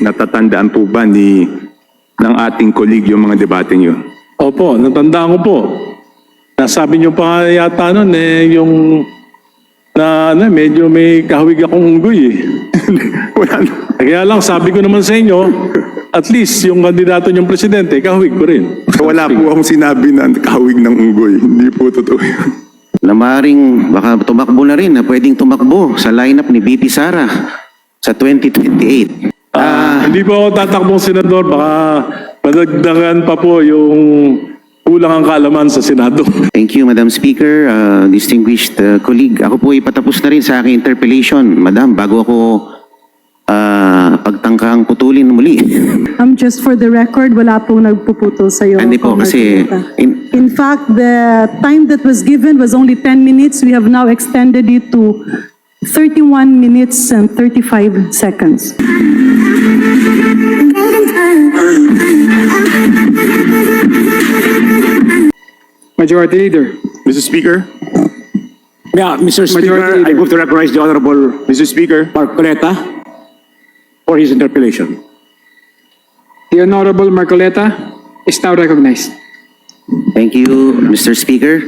Natatandaan po ba ng ating colleague yung mga debate nyo? Opo, natandaan ko po. Nasabi niyo pa nga yata nun yung medyo may kahawig akong unggoy eh. Wala na. Kaya lang sabi ko naman sa inyo, at least yung kandidato niyong presidente, kahawig ko rin. Wala po akong sinabi na kahawig ng unggoy. Hindi po totoo yun. Na maaaring baka tumakbo na rin, na pwedeng tumakbo sa lineup ni BP Sara sa 2028. Hindi po ako tatakbong senador, baka madagdagan pa po yung kulang ang kaalaman sa Senado. Thank you, Madam Speaker. Distinguished colleague, ako po ipatapos na rin sa aking interpellation, Madam, bago ako pagtangkang putulin muli. Just for the record, wala pong nagpuputol sa iyo. Hindi po kasi In fact, the time that was given was only 10 minutes. We have now extended it to 31 minutes and 35 seconds. Majority Leader. Mr. Speaker? Yeah, Mr. Speaker, I move to recognize the Honorable Mr. Speaker? Mark Coleta for his interpellation. The Honorable Marcoleta is now recognized. Thank you, Mr. Speaker.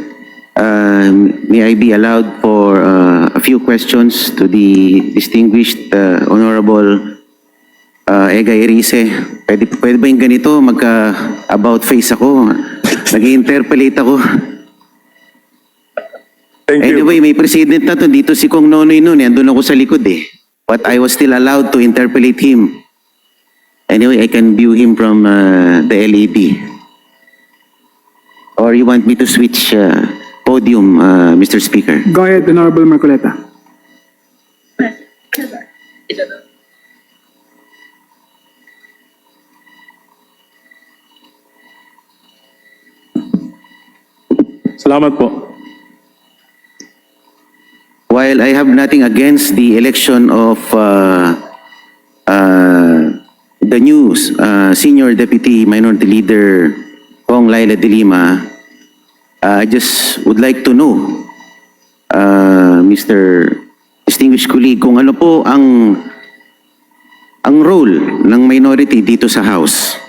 May I be allowed for a few questions to the distinguished Honorable Egay Erice? Pwede ba yung ganito? Magka-about face ako. Nag-interpellate ako. Thank you. Anyway, may president na to. Dito si Kong Nonoy noon. Andun ako sa likod eh. But I was still allowed to interpellate him. Anyway, I can view him from the LED. Or you want me to switch podium, Mr. Speaker? Go ahead, Honorable Marcoleta. Salamat po. While I have nothing against the election of the new Senior Deputy Minority Leader Kong Laila de Lima, I just would like to know, Mr. Distinguished colleague, kung ano po ang role ng minority dito sa House.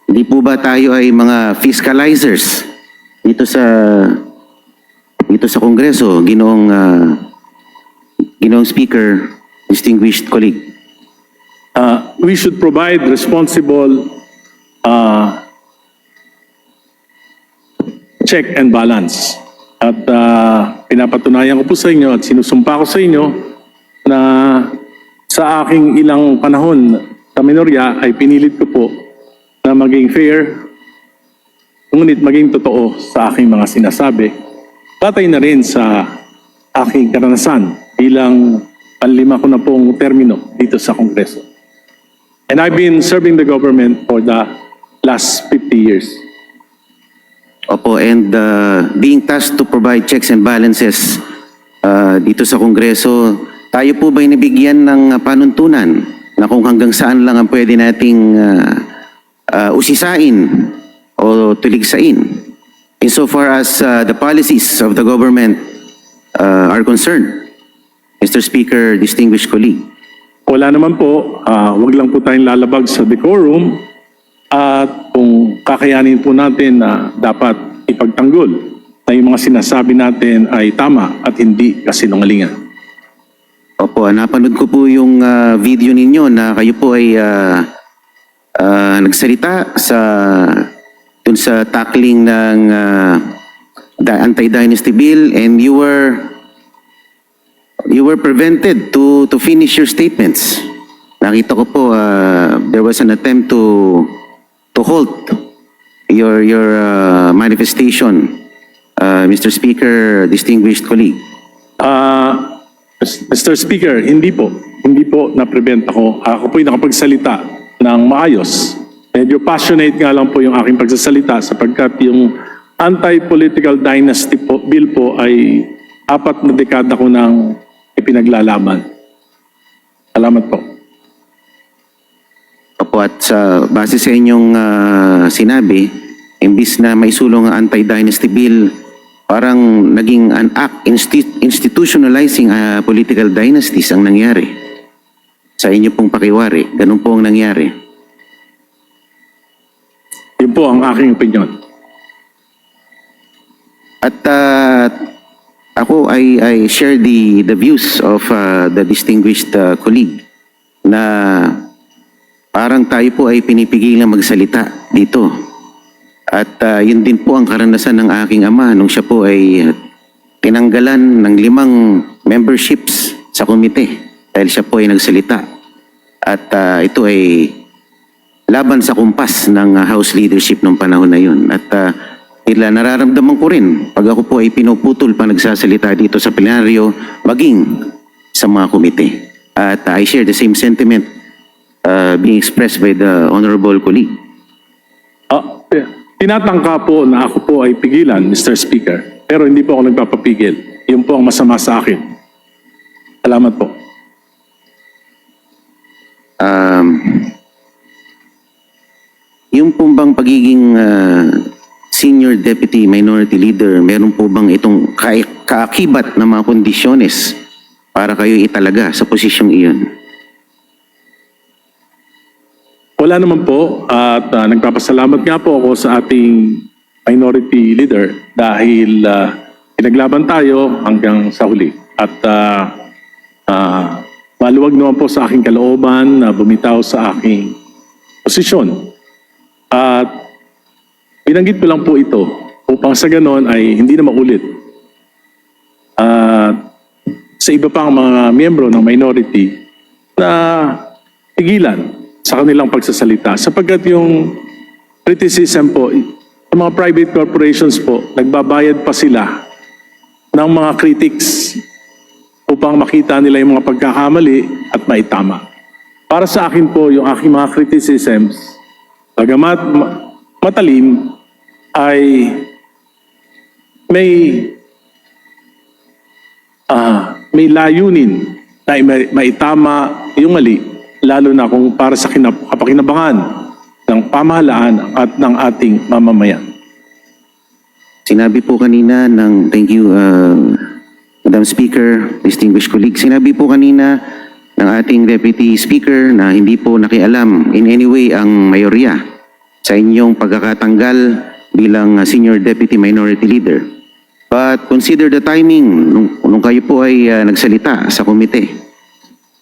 Hindi po ba tayo ay mga fiscalizers dito sa Kongreso, Ginoong Speaker, distinguished colleague? We should provide responsible check and balance. At pinapatunayan ko po sa inyo at sinusumpa ko sa inyo na sa aking ilang panahon sa minorya ay pinilit ko po na maging fair, ngunit maging totoo sa aking mga sinasabi. Batay na rin sa aking karanasan bilang panlima ko na pong termino dito sa Kongreso. And I've been serving the government for the last 50 years. Opo, and being tasked to provide checks and balances dito sa Kongreso, tayo po ba'y nabigyan ng panuntunan na kung hanggang saan lang ang pwede nating usisain o tuligsain insofar as the policies of the government are concerned, Mr. Speaker, distinguished colleague? Wala naman po, wag lang po tayong lalabag sa decorum at kung kakayanin po natin na dapat ipagtanggol na yung mga sinasabi natin ay tama at hindi kasinungalingan. Opo, napanood ko po yung video ninyo na kayo po ay nagsalita dun sa tackling ng anti-dynasty bill, and you were prevented to finish your statements. Nakita ko po there was an attempt to halt your manifestation, Mr. Speaker, distinguished colleague. Mr. Speaker, hindi po na-prevent ako. Ako po'y nakapagsalita ng maayos. Medyo passionate nga lang po yung aking pagsasalita sapagkat yung anti-political dynasty bill po ay 4 na dekada ko nang ipinaglalaban. Salamat po. Opo, at base sa inyong sinabi, imbis na maisulong ang anti-dynasty bill, parang naging an act institutionalizing political dynasties ang nangyari. sa inyo pong pakiwari. Ganun po ang nangyari. Yun po ang aking opinion. At ako, I share the views of the distinguished colleague na parang tayo po ay pinipigilan magsalita dito. At yun din po ang karanasan ng aking ama nung siya po ay tinanggalan ng 5 memberships sa komite dahil siya po ay nagsalita. At ito ay laban sa kumpas ng House leadership nung panahon na yun. At nararamdaman ko rin pag ako po ay pinuputol pa nagsasalita dito sa plenaryo, maging sa mga komite. At I share the same sentiment being expressed by the honorable colleague. Tinatangka po na ako po ay pigilan, Mr. Speaker, pero hindi po ako nagpapapigil. Yun po ang masama sa akin. Salamat po. Yung pong bang pagiging Senior Deputy Minority Leader, meron po bang itong kaakibat na mga kondisyones para kayo italaga sa posisyong iyon? Wala naman po at nagpapasalamat nga po ako sa ating minority leader dahil pinaglaban tayo hanggang sa huli. At maluwag naman po sa aking kalooban na bumitaw sa aking posisyon. At binanggit ko lang po ito upang sa ganon ay hindi na maulit. Sa iba pang mga miyembro ng minority na pigilan sa kanilang pagsasalita sapagkat yung criticism po, yung mga private corporations po, nagbabayad pa sila ng mga critics upang makita nila yung mga pagkakamali at maitama. Para sa akin po, yung aking mga criticisms, bagamat matalim, ay may layunin na maitama yung mali, lalo na kung para sa kapakinabangan ng pamahalaan at ng ating mamamayan. Sinabi po kanina ng, thank you, Madam Speaker, distinguished colleague, sinabi po kanina ng ating Deputy Speaker na hindi po nakialam in any way ang mayorya sa inyong pagkakatanggal bilang Senior Deputy Minority Leader. But consider the timing nung kayo po ay nagsalita sa komite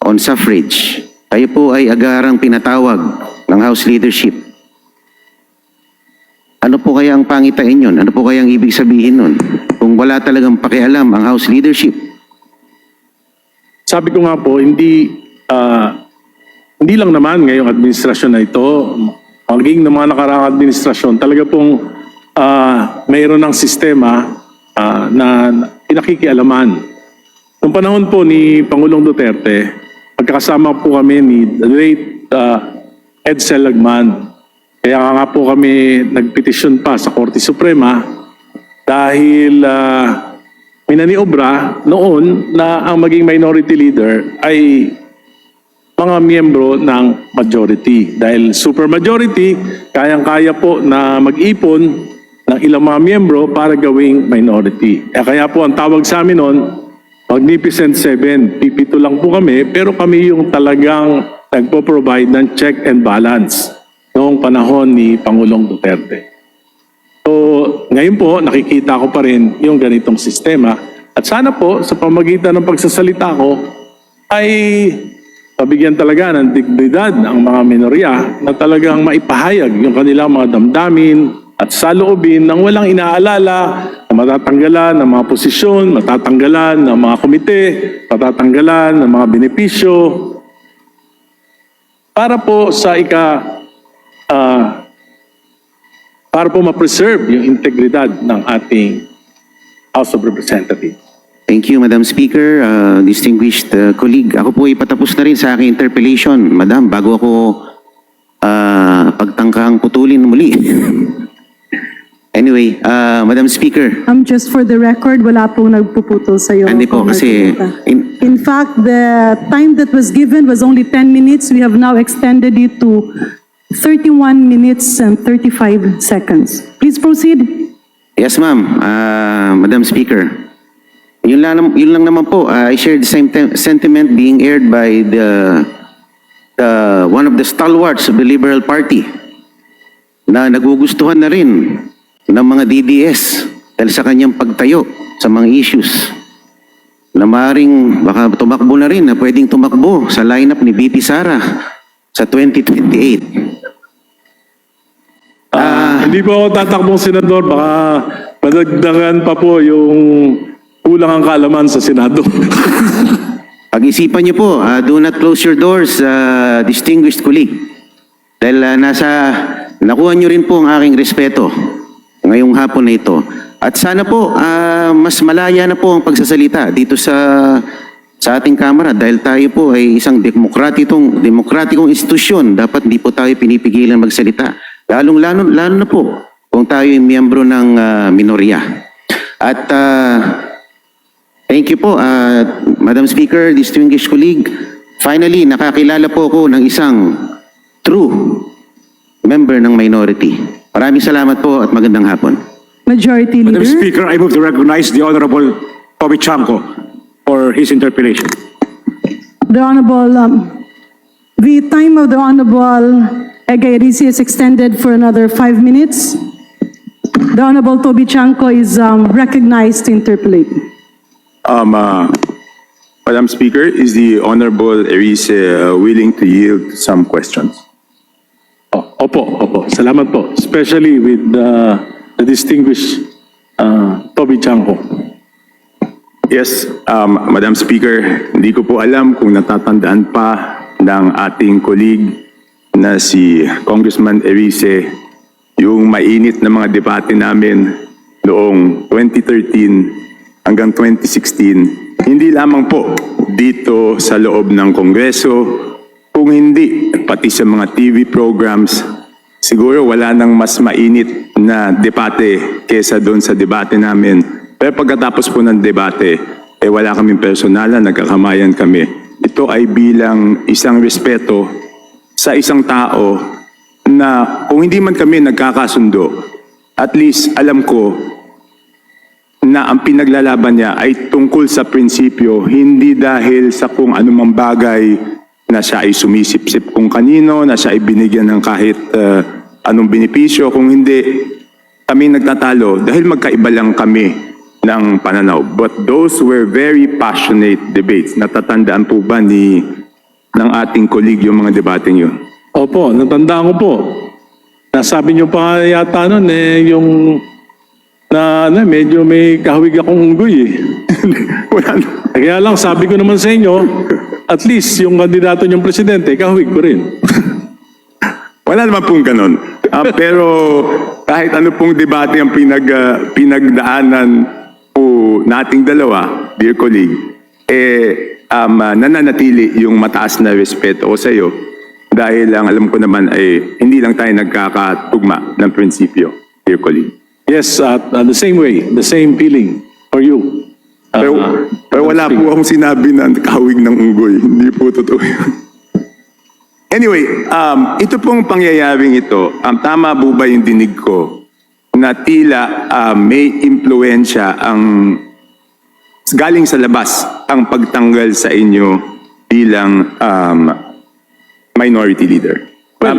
on suffrage. Kayo po ay agarang pinatawag ng House leadership. Ano po kaya ang pangitain yun? Ano po kaya ang ibig sabihin nun? Kung wala talagang pakialam ang House leadership. Sabi ko nga po, hindi lang naman ngayong administrasyon na ito, maging ng mga nakaraang administrasyon, talaga pong mayroon ng sistema na pinakikialaman. Noong panahon po ni Pangulong Duterte, pagkakasama po kami ni the late Edsel Lagman. Kaya nga po kami nagpetisyon pa sa Korte Suprema dahil minaniobra noon na ang maging minority leader ay mga miyembro ng majority. Dahil supermajority, kayang-kaya po na mag-ipon ng ilang mga miyembro para gawing minority. Kaya po ang tawag sa amin noon, Magnificent Seven. Pipito lang po kami, pero kami yung talagang nagpo-provide ng check and balance noong panahon ni Pangulong Duterte. So, ngayon po, nakikita ko pa rin yung ganitong sistema. At sana po, sa pamagitan ng pagsasalita ko, ay pabigyan talaga ng dignidad ang mga minorya na talagang maipahayag yung kanilang mga damdamin at saloobin nang walang inaalala na matatanggalan ng mga posisyon, matatanggalan ng mga komite, matatanggalan ng mga benepisyo para po sa para po ma-preserve yung integridad ng ating House of Representatives. Thank you, Madam Speaker. Distinguished colleague, ako po ipatapos na rin sa aking interpellation, Madam, bago ako pagtangkang putulin muli. Anyway, Madam Speaker. Just for the record, wala pong nagpuputol sa iyo. Hindi po kasi In fact, the time that was given was only 10 minutes. We have now extended it to 31 minutes and 35 seconds. Please proceed. Yes, ma'am. Madam Speaker. Yun lang naman po. I share the same sentiment being aired by the one of the stalwarts of the Liberal Party na nagugustuhan na rin ng mga DDS dahil sa kanyang pagtayo sa mga issues na maaaring baka tumakbo na rin, na pwedeng tumakbo sa lineup ni VP Sara sa 2028. Hindi po ako tatakbong senador, baka madagdagan pa po yung kulang ang kaalaman sa Senado. Pag-isipan niyo po, do not close your doors, distinguished colleague. Dahil nakuha niyo rin po ang aking respeto ngayong hapon na ito. At sana po, mas malaya na po ang pagsasalita dito sa ating Kamara dahil tayo po ay isang demokratikong institusyon. Dapat hindi po tayo pinipigilan magsalita. Lalo na po kung tayo ay miyembro ng minorya. At thank you po, Madam Speaker, distinguished colleague. Finally, nakakilala po ako ng isang true member ng minority. Maraming salamat po at magandang hapon. Majority Madam Leader. Speaker, I move to recognize the Honorable Toby Chanco for his interpellation. The Honorable, the time of the Honorable Egay Risi is extended for another 5 minutes. The Honorable Toby Chanco is recognized to interpolate. Madam Speaker, is the Honorable Erice willing to yield some questions? Opo. Salamat po. Especially with the distinguished Toby Chanco. Yes, Madam Speaker, hindi ko po alam kung natatandaan pa ng ating colleague na si Congressman Erice yung mainit na mga debate namin noong 2013 hanggang 2016, hindi lamang po dito sa loob ng Kongreso, kung hindi pati sa mga TV programs. Siguro wala nang mas mainit na debate kesa doon sa debate namin. Pero pagkatapos po ng debate, wala kaming personalan, nagkakamayan kami. Ito ay bilang isang respeto sa isang tao na kung hindi man kami nagkakasundo, at least alam ko na ang pinaglalaban niya ay tungkol sa prinsipyo, hindi dahil sa kung anumang bagay na siya ay sumisip-sip kung kanino, na siya ay binigyan ng kahit anong benepisyo. Kung hindi, kami nagtatalo dahil magkaiba lang kami ng pananaw. But those were very passionate debates. Natatandaan po ba ng ating colleague yung mga debating yun? Opo, natandaan ko po. Nasabi niyo pa yata nun yung medyo may kahawig akong unggoy eh. Wala na. Kaya lang sabi ko naman sa inyo, at least yung kandidato niyong presidente, kahawig ko rin. Wala naman pong ganun. Pero kahit ano pong debate ang pinagdaanan po nating dalawa, dear colleague, nananatili yung mataas na respeto ko sa iyo dahil ang alam ko naman ay hindi lang tayo nagkakatugma ng prinsipyo, dear colleague. Yes, the same way, the same feeling for you. Pero wala po akong sinabi na kahawig ng unggoy. Hindi po totoo yun. Anyway, ito pong pangyayaring ito, tama po ba yung dinig ko na tila may impluensya ang galing sa labas ang pagtanggal sa inyo bilang minority leader?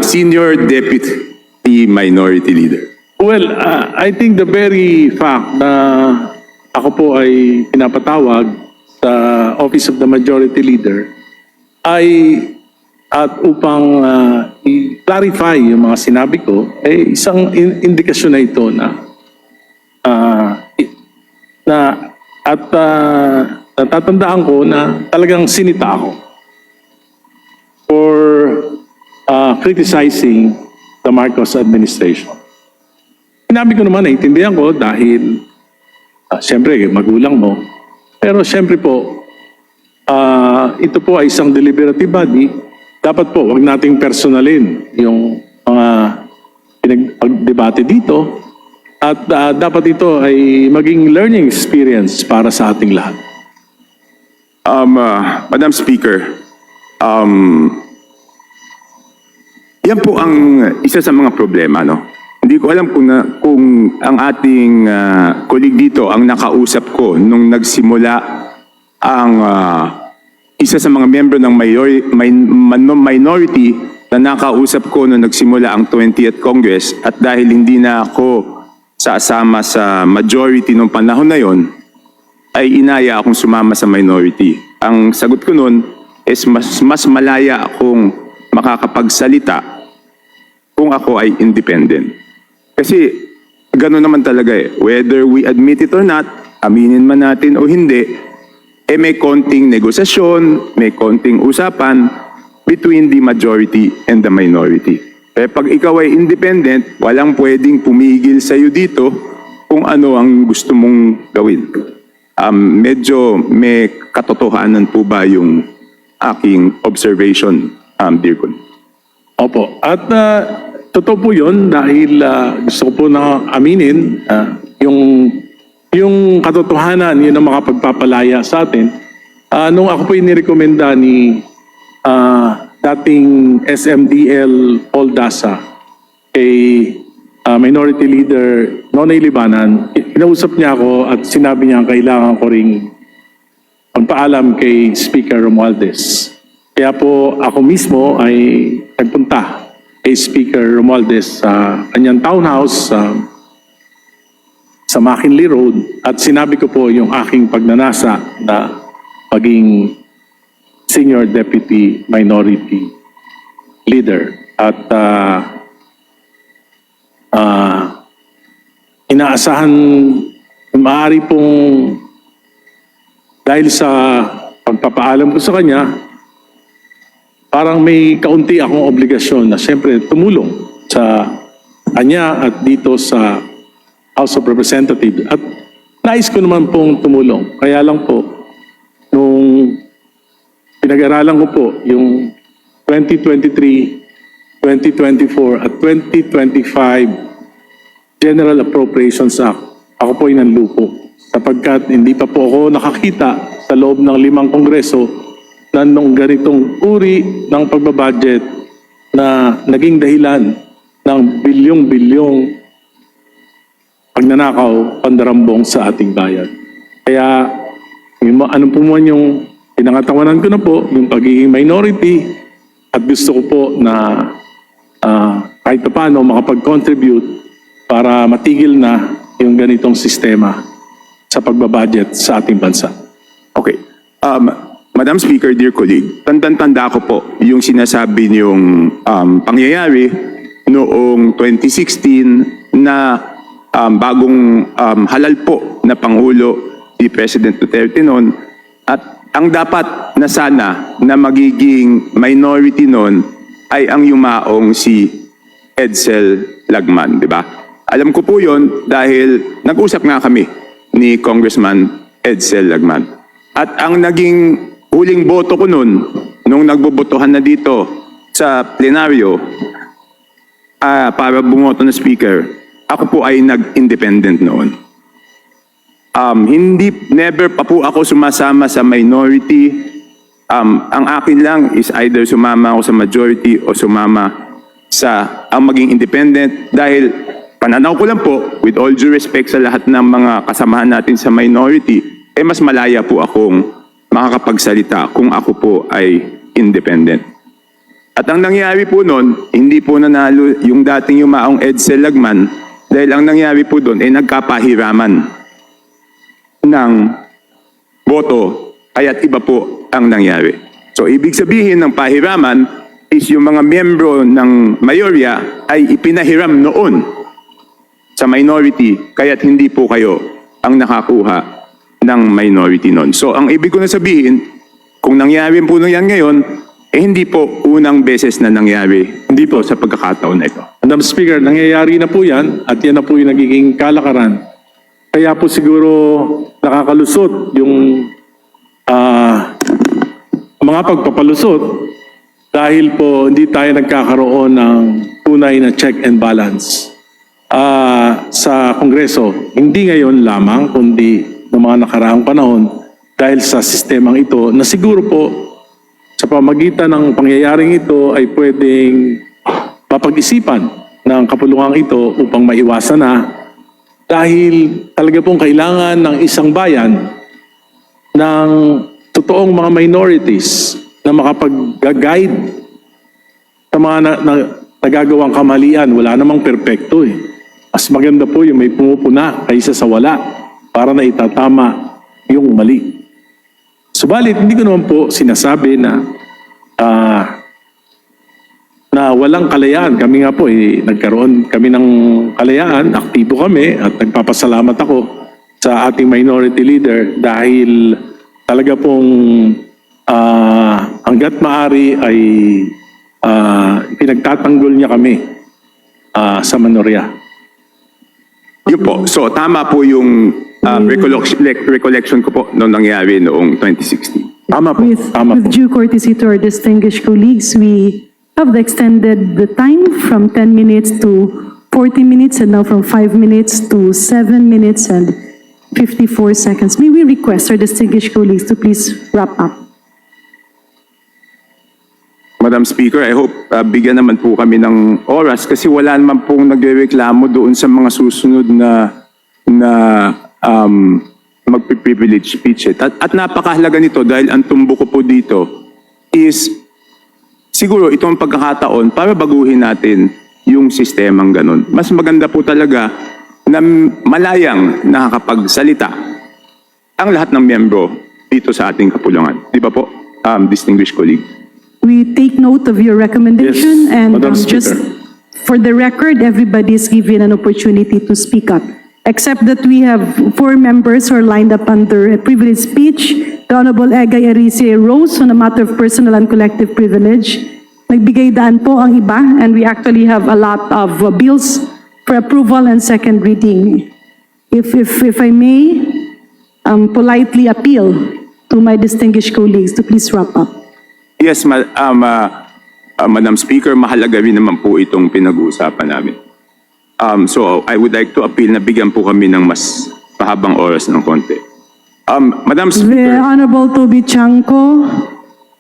Senior Deputy Minority Leader. Well, I think the very fact na ako po ay pinapatawag sa Office of the Majority Leader ay at upang i-clarify yung mga sinabi ko, isang indikasyon na ito na natatandaan ko na talagang sinita ako for criticizing the Marcos administration. Sinabi ko naman, naintindihan ko dahil siyempre magulang mo. Pero siyempre po, ito po ay isang deliberative body. Dapat po, wag nating personalin yung mga pinag-debate dito. At dapat ito ay maging learning experience para sa ating lahat. Madam Speaker, yan po ang isa sa mga problema, no? Hindi ko alam kung ang ating colleague dito ang nakausap ko nung nagsimula ang isa sa mga miyembro ng minority na nakausap ko nung nagsimula ang 20th Congress, at dahil hindi na ako sasama sa majority nung panahon na yon, ay inaya akong sumama sa minority. Ang sagot ko nun is mas malaya akong makakapagsalita kung ako ay independent. Kasi gano'n naman talaga eh. Whether we admit it or not, aminin man natin o hindi, may konting negosasyon, may konting usapan between the majority and the minority. Kaya pag ikaw ay independent, walang pwedeng pumigil sa'yo dito kung ano ang gusto mong gawin. Medyo may katotohanan po ba yung aking observation, Dear Con? Opo. At totoo po yun dahil gusto ko po na aminin yung katotohanan, yun ang makapagpapalaya sa atin. Nung ako po inirekomenda ni dating SMDL Paul Dasa kay Minority Leader Nonay Libanan, kinausap niya ako at sinabi niya kailangan ko ring magpaalam kay Speaker Romualdez. Kaya po ako mismo ay nagpunta kay Speaker Romualdez sa kanyang townhouse sa McKinley Road at sinabi ko po yung aking pagnanasa na maging Senior Deputy Minority Leader. At inaasahan, maaari pong dahil sa pagpapaalam ko sa kanya, parang may kaunti akong obligasyon na siyempre tumulong sa kanya at dito sa House of Representatives. At nais ko naman pong tumulong. Kaya lang po, nung pinag-aralan ko po yung 2023, 2024 at 2025 General Appropriations Act, ako po ay nanlupo sapagkat hindi pa po ako nakakita sa loob ng 5 kongreso na nung ganitong uri ng pagbabudget na naging dahilan ng bilyong-bilyong pagnanakaw, pandarambong sa ating bayan. Kaya ano po man yung pinangatawanan ko na po, yung pagiging minority, at gusto ko po na kahit paano makapag-contribute para matigil na yung ganitong sistema sa pagbabudget sa ating bansa. Okay. Madam Speaker, dear colleague, tanda ko po yung sinasabi niyong pangyayari noong 2016 na bagong halal po na Pangulo si President Duterte noon, at ang dapat na sana na magiging minority noon ay ang yumaong si Edsel Lagman, di ba? Alam ko po yon dahil nag-usap nga kami ni Congressman Edsel Lagman. At ang naging huling boto ko noon, nung nagbobotohan na dito sa plenaryo para bumoto na speaker, ako po ay nag-independent noon. Never pa po ako sumasama sa minority. Ang akin lang is either sumama ako sa majority o sumama sa ang maging independent, dahil pananaw ko lang po, with all due respect sa lahat ng mga kasamahan natin sa minority, mas malaya po akong makakapagsalita kung ako po ay independent. At ang nangyari po noon, hindi po nanalo yung dating yumaong Edsel Lagman, dahil ang nangyari po doon ay nagkapahiraman ng boto, kaya't iba po ang nangyari. So ibig sabihin ng pahiraman is yung mga miyembro ng mayorya ay ipinahiram noon sa minority, kaya't hindi po kayo ang nakakuha ng minority noon. So ang ibig ko na sabihin, kung nangyari po na yan ngayon, hindi po unang beses na nangyari. Hindi po sa pagkakataon na ito. Madam Speaker, nangyayari na po yan at yan na po yung nagiging kalakaran. Kaya po siguro nakakalusot yung mga pagpapalusot dahil po hindi tayo nagkakaroon ng tunay na check and balance sa Kongreso. Hindi ngayon lamang, kundi ng mga nakaraang panahon dahil sa sistemang ito na siguro po sa pamagitan ng pangyayaring ito ay pwedeng mapag-isipan ng kapulungang ito upang maiwasan na, dahil talaga pong kailangan ng isang bayan ng totoong mga minorities na makapag-guide sa mga nagagawang kamalian. Wala namang perpekto eh. Mas maganda po yung may pumupuna kaysa sa wala para na itatama yung mali. Subalit, hindi ko naman po sinasabi na walang kalayaan. Kami nga po, nagkaroon kami ng kalayaan, aktibo kami at nagpapasalamat ako sa ating minority leader dahil talaga pong hanggat maaari ay pinagtatanggol niya kami sa Manoria. Yun po. So, tama po yung recollection ko po nung nangyari noong 2016. Tama po, tama With po. due courtesy to our distinguished colleagues, we have extended the time from 10 minutes to 40 minutes and now from 5 minutes to 7 minutes and 54 seconds. May we request our distinguished colleagues to please wrap up? Madam Speaker, I hope bigyan naman po kami ng oras kasi wala naman pong nagrereklamo doon sa mga susunod na magpi-privilege speech. At napakahalaga nito dahil ang tumbo ko po dito is siguro itong pagkakataon para baguhin natin yung sistemang ganun. Mas maganda po talaga na malayang nakakapagsalita ang lahat ng miyembro dito sa ating kapulungan. Di ba po, distinguished colleague? We take note of your recommendation Yes, and Madam just Speaker. for the record, everybody is given an opportunity to speak up. Except that we have 4 members who are lined up under a privilege speech. The Honorable Egay Arice rose on a matter of personal and collective privilege. Nagbigay daan po ang iba and we actually have a lot of bills for approval and second reading. If I may politely appeal to my distinguished colleagues to please wrap up. Yes, Madam Speaker, mahalaga rin naman po itong pinag-uusapan namin. So I would like to appeal na bigyan po kami ng mas pahabang oras ng konti. Madam The Speaker, Honorable Toby Chanco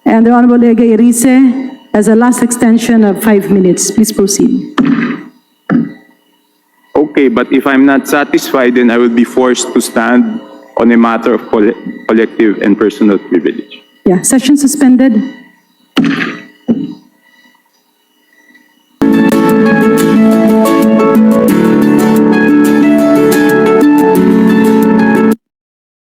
and the Honorable Egay Arice as a last extension of 5 minutes. Please proceed. okay, but if I'm not satisfied, then I will be forced to stand on a matter of collective and personal privilege. Yeah, session suspended.